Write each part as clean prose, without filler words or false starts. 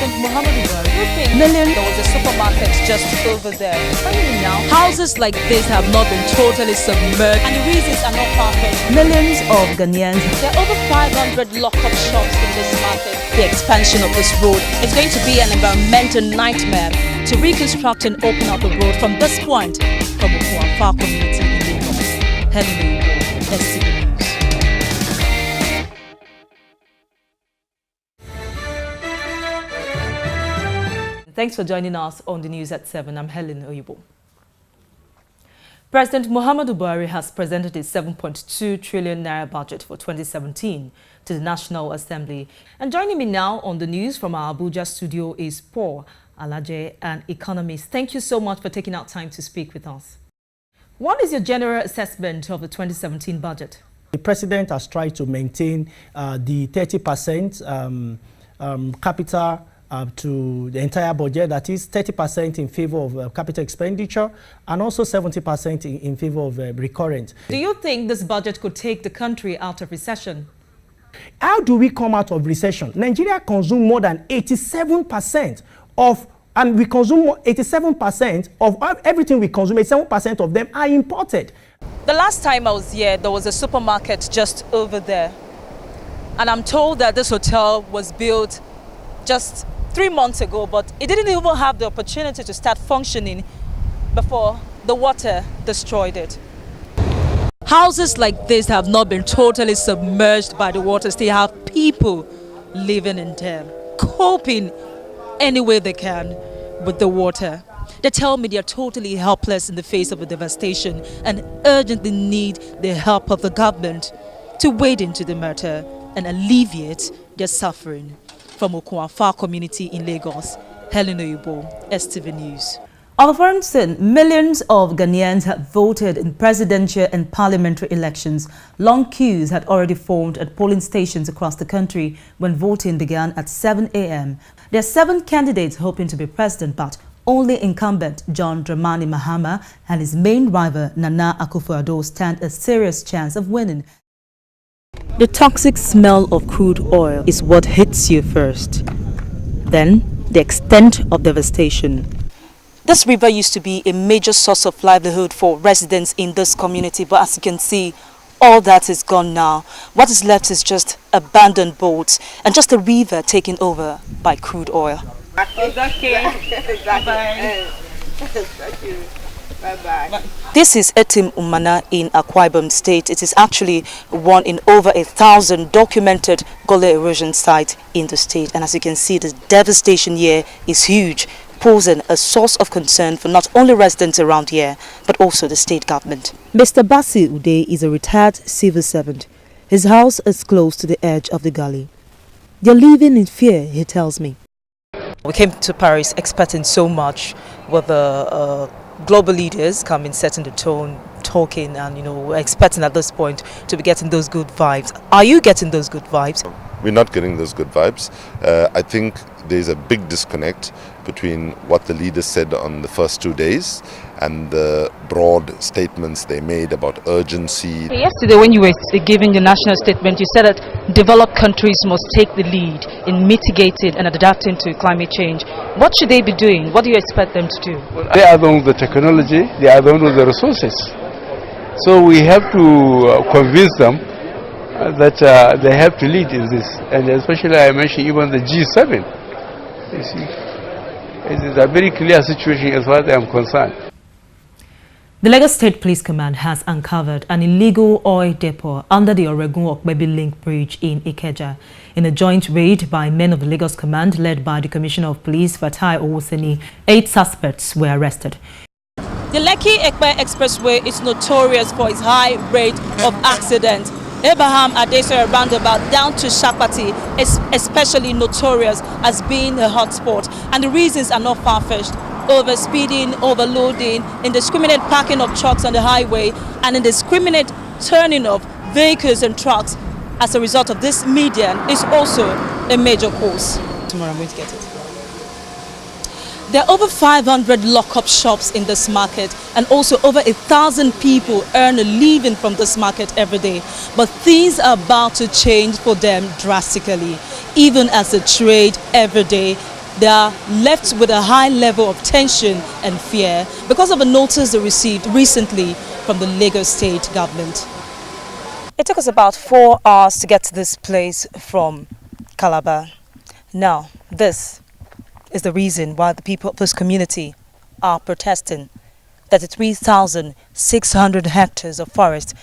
President Muhammadu Buhari. Millions. There was a supermarket just over there. Finally now, houses like this have not been totally submerged, and the reasons are not far-fetched. Millions of Ghanaians. There are over 500 lock-up shops in this market. The expansion of this road is going to be an environmental nightmare to reconstruct and open up the road from this point from Okuafa community in Lagos. Helen Oyibo, STV News. Thanks for joining us on the news at 7. I'm Helen Oyibo. President Muhammadu Buhari has presented his 7.2 trillion naira budget for 2017 to the National Assembly. And joining me now on the news from our Abuja studio is Paul Alaje, an economist. Thank you so much for taking out time to speak with us. What is your general assessment of the 2017 budget? The president has tried to maintain the 30% capital to the entire budget, that is 30% in favor of capital expenditure and also 70% in favor of recurrent. Do you think this budget could take the country out of recession? How do we come out of recession? Nigeria consumes more than 87% of, and we consume 87% of everything we consume, 87% of them are imported. The last time I was here, there was a supermarket just over there. And I'm told that this hotel was built just 3 months ago, but it didn't even have the opportunity to start functioning before the water destroyed it. Houses like this have not been totally submerged by the water. They have people living in them, coping any way they can with the water. They tell me they're totally helpless in the face of the devastation and urgently need the help of the government to wade into the matter and alleviate their suffering. From Okuafa community in Lagos, Helen Oyibo, STV News. On the foreign scene, millions of Ghanaians have voted in presidential and parliamentary elections. Long queues had already formed at polling stations across the country when voting began at 7 a.m. There are 7 candidates hoping to be president, but only incumbent John Dramani Mahama and his main rival Nana Akufo-Addo stand a serious chance of winning. The toxic smell of crude oil is what hits you first. Then, the extent of devastation. This river used to be a major source of livelihood for residents in this community, but as you can see, all that is gone now. What is left is just abandoned boats and just a river taken over by crude oil. Thank you. Bye-bye. This is Etim Umana in Akwa Ibom State. It is actually one in over 1,000 documented gully erosion sites in the state. And as you can see, the devastation here is huge, posing a source of concern for not only residents around here, but also the state government. Mr. Basi Ude is a retired civil servant. His house is close to the edge of the gully. They're living in fear, he tells me. We came to Paris expecting so much with the global leaders coming, setting the tone, talking, and we're expecting at this point to be getting those good vibes. Are you getting those good vibes? We're not getting those good vibes. I think there's a big disconnect between what the leaders said on the first 2 days and the broad statements they made about urgency. Yesterday when you were giving the national statement, you said that developed countries must take the lead in mitigating and adapting to climate change. What should they be doing? What do you expect them to do? Well, they are the one with the technology, they are the one with the resources. So we have to convince them that they have to lead in this. And especially I mentioned even the G7. You see, it is a very clear situation as far as I am concerned. The Lagos State Police Command has uncovered an illegal oil depot under the Oregun-Okpebi Link Bridge in Ikeja. In a joint raid by men of the Lagos Command led by the Commissioner of Police, Fatai Owoseni, 8 suspects were arrested. The Lekki-Ekpe Expressway is notorious for its high rate of accidents. Abraham Adesoya roundabout down to Shakpati is especially notorious as being a hotspot, and the reasons are not far-fetched. Overspeeding, overloading, indiscriminate parking of trucks on the highway, and indiscriminate turning of vehicles and trucks as a result of this median is also a major cause. Tomorrow I'm going to get it. There are over 500 lock-up shops in this market, and also over 1,000 people earn a living from this market every day. But things are about to change for them drastically, even as the trade every day they are left with a high level of tension and fear because of a notice they received recently from the Lagos State government. It took us about 4 hours to get to this place from Calabar. Now, this is the reason why the people of this community are protesting. 33,600 hectares of forest,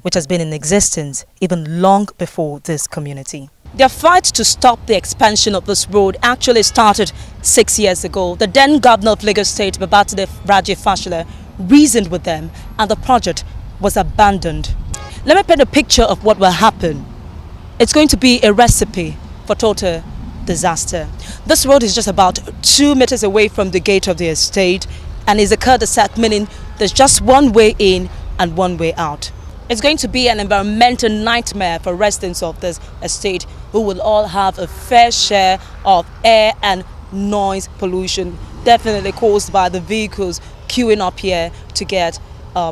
which has been in existence even long before this community. Their fight to stop the expansion of this road actually started 6 years ago. The then governor of Lagos State, Babatunde Raji Fashola, reasoned with them and the project was abandoned. Let me paint a picture of what will happen. It's going to be a recipe for total disaster. This road is just about 2 meters away from the gate of the estate and is a cul-de-sac, meaning there's just one way in and one way out. It's going to be an environmental nightmare for residents of this estate who will all have a fair share of air and noise pollution, definitely caused by the vehicles queuing up here to get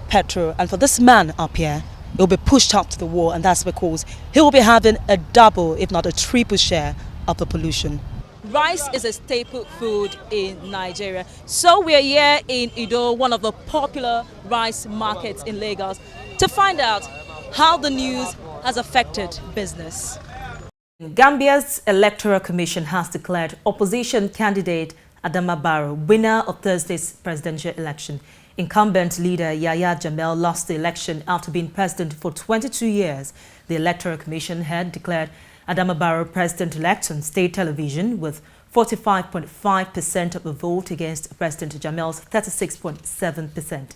petrol. And for this man up here, he'll be pushed up to the wall, and that's because he will be having a double, if not a triple share of the pollution. Rice is a staple food in Nigeria. So we are here in Ido, one of the popular rice markets in Lagos, to find out how the news has affected business. Gambia's Electoral Commission has declared opposition candidate Adama Barrow winner of Thursday's presidential election. Incumbent leader Yahya Jammeh lost the election after being president for 22 years. The Electoral Commission had declared Adama Barrow president-elect on state television with 45.5% of the vote against President Jammeh's 36.7%.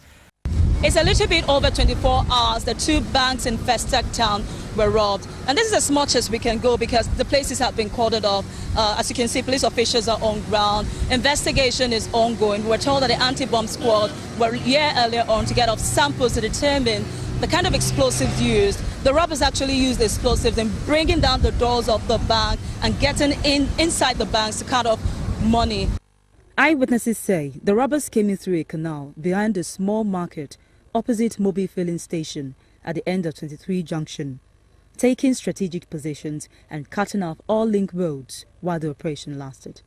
It's a little bit over 24 hours. The 2 banks in Festac town were robbed. And this is as much as we can go because the places have been cordoned off. As you can see, police officials are on ground. Investigation is ongoing. We're told that the anti-bomb squad were here earlier on to get off samples to determine the kind of explosives used. The robbers actually used explosives in bringing down the doors of the bank and getting inside the banks to cut off money. Eyewitnesses say the robbers came in through a canal behind a small market opposite Mobi filling station at the end of 23 Junction, taking strategic positions and cutting off all link roads while the operation lasted.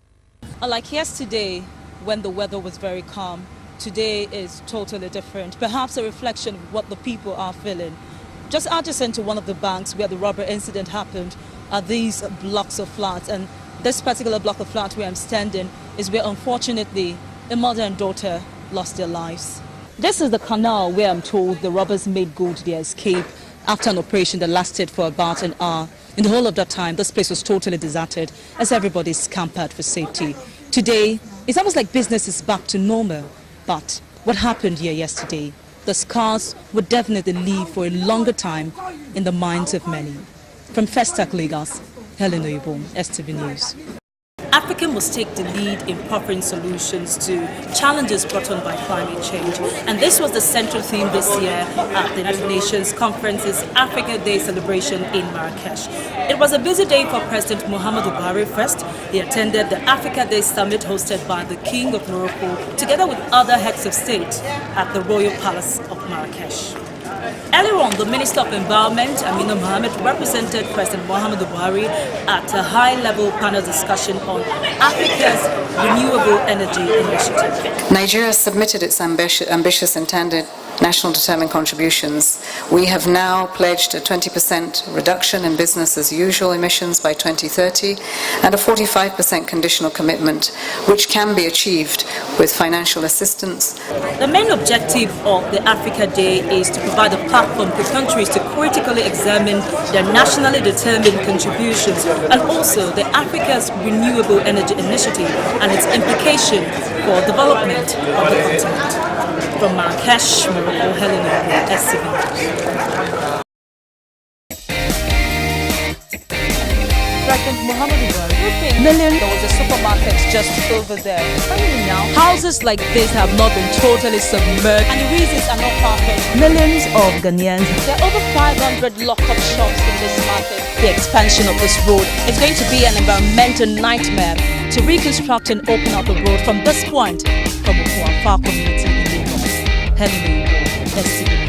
Like yesterday, when the weather was very calm, today is totally different. Perhaps a reflection of what the people are feeling. Just adjacent to one of the banks where the robber incident happened are these blocks of flats, and this particular block of flats where I'm standing is where unfortunately a mother and daughter lost their lives. This is the canal where I'm told the robbers made good their escape after an operation that lasted for about an hour. In the whole of that time, this place was totally deserted as everybody scampered for safety. Today, it's almost like business is back to normal. But what happened here yesterday, the scars would definitely live for a longer time in the minds of many. From Festac, Lagos, Helen Oyibo, STV News. Africa must take the lead in proffering solutions to challenges brought on by climate change. And this was the central theme this year at the United Nations Conference's Africa Day celebration in Marrakesh. It was a busy day for President Muhammadu Buhari first. He attended the Africa Day Summit hosted by the King of Morocco together with other heads of state at the Royal Palace of Marrakesh. Earlier on, the Minister of Environment, Amina Mohammed, represented President Muhammadu Buhari at a high-level panel discussion on Africa's renewable energy initiative. Nigeria submitted its ambitious intended national determined contributions. We have now pledged a 20% reduction in business as usual emissions by 2030 and a 45% conditional commitment, which can be achieved with financial assistance. The main objective of the Africa Day is to provide a platform for countries to critically examine their nationally determined contributions and also the Africa's Renewable Energy Initiative and its implication for development of the continent. From Marrakesh, Morocco, Helen Oyibo, STV. President Muhammadu Buhari, million. There was a supermarket just over there. Houses like this have not been totally submerged, and the reasons are not far-fetched. Millions of Ghanaians. There are over 500 lock-up shops in this market. The expansion of this road is going to be an environmental nightmare to reconstruct and open up the road from this point from Okuafa community in Lagos. Helen Oyibo, STV.